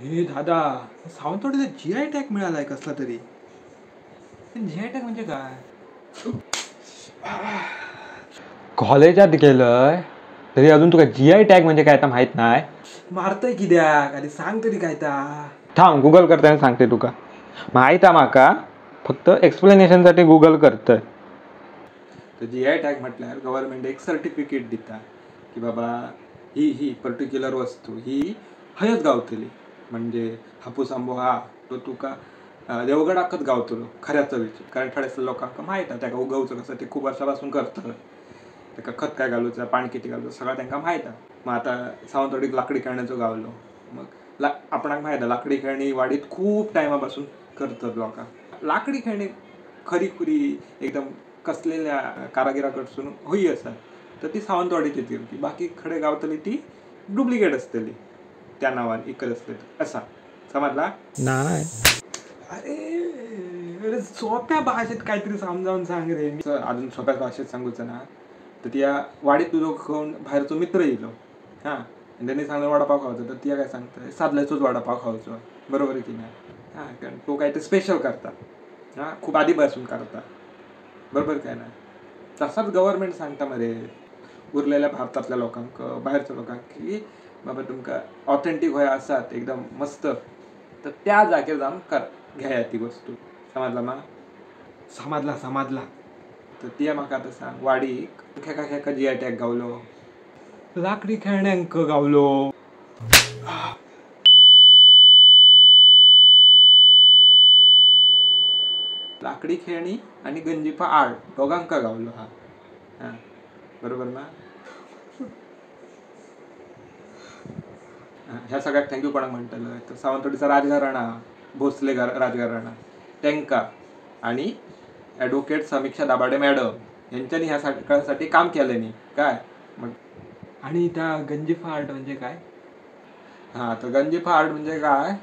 हे दादा, सावंतवाडीला GI tag मिळालाय कसला तरी. जीआय टॅग म्हणजे काय? कॉलेजात गेलंय तरी अजून तुका जीआय टॅग म्हणजे काय तर माहित नाही. मारतय किद्याक आधी सांग तरी काय ता. थांब गुगल करताना सांगते तुका. माहित आहे माका, फक्त एक्सप्लेनेशन साठी गुगल करतय. तर जीआय टॅग म्हटल्यार गव्हर्नमेंट एक सर्टिफिकेट दिता की बाबा ही पर्टिक्युलर वस्तू ही हयच गावतली. म्हणजे हापूस आंबो हा तो तुका देवगडाकच गावतलो खऱ्या चवीची. कारण थोड्याशा लोकांका माहीत आहे त्याका उगवचं कसं ते खूप वर्षापासून करतात. त्याका खत काय घालूचं, पाणी किती घालूचं सगळं त्यांना माहीत आहे. मग आता सावंतवाडीत लाकडी खेळण्याचं गावलो. मग आपणाक माहीत आहे लाकडी खेळणी वाडीत खूप टायमापासून करतात लोकां. लाकडी खेळणी खरी खुरी एकदम कसलेल्या कारागिराकडसून होई असतात. तर ती सावंतवाडीत येतील ती. बाकी खडे गावतली ती डुप्लिकेट असतली त्या नावाने इकत असते असा. समजला? नाही अरे सोप्या भाषेत काहीतरी समजावून सांग रे. अजून सोप्या भाषेत सांगूचं ना तर त्या वाडीत तुझं कोण बाहेरचो मित्र येलो हां आणि त्यांनी सांगलं वडापाव खायचं तर ती काय सांगतं साधल्याचोच वडापाव खायचो. बरोबर आहे की नाही? हां कारण तो काहीतरी स्पेशल करतात हां खूप आधीपासून करतात. बरोबर काय ना. तसाच गव्हर्नमेंट सांगता मध्ये उरलेल्या भारतातल्या लोकांक बाहेरच्या लोकांक की बाबा तुमका ऑथेंटिक होया असतात एकदम मस्त तर त्या जागेवर जाऊन घ्या ती वस्तू. समजला मा? समजला. तर ती म्हाका आता सांग वाडीक खेका जीआय टॅग गावलो. लाकडी खेळण्यांक गावलो. लाकडी खेळणी आणि गंजीफा आर्ट दोघांका गावलो हा. हां बरोबर ना. ह्या सगळ्यात थँक्यू कोणाक म्हणतलं तर सावंतवाडीचा राजघराणा भोसले राजघराणा त्यांका आणि ॲडव्होकेट समीक्षा दाभाडे मॅडम यांच्यानी ह्या सगळ्यासाठी काम केलं नाही काय. मग आणि त्या गंजीफा आर्ट म्हणजे काय? हां तर गंजीफा आर्ट म्हणजे काय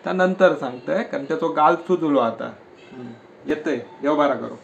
त्या नंतर सांगतंय कारण त्याचा गाल सुचलो आता येतंय येऊ बारा करू.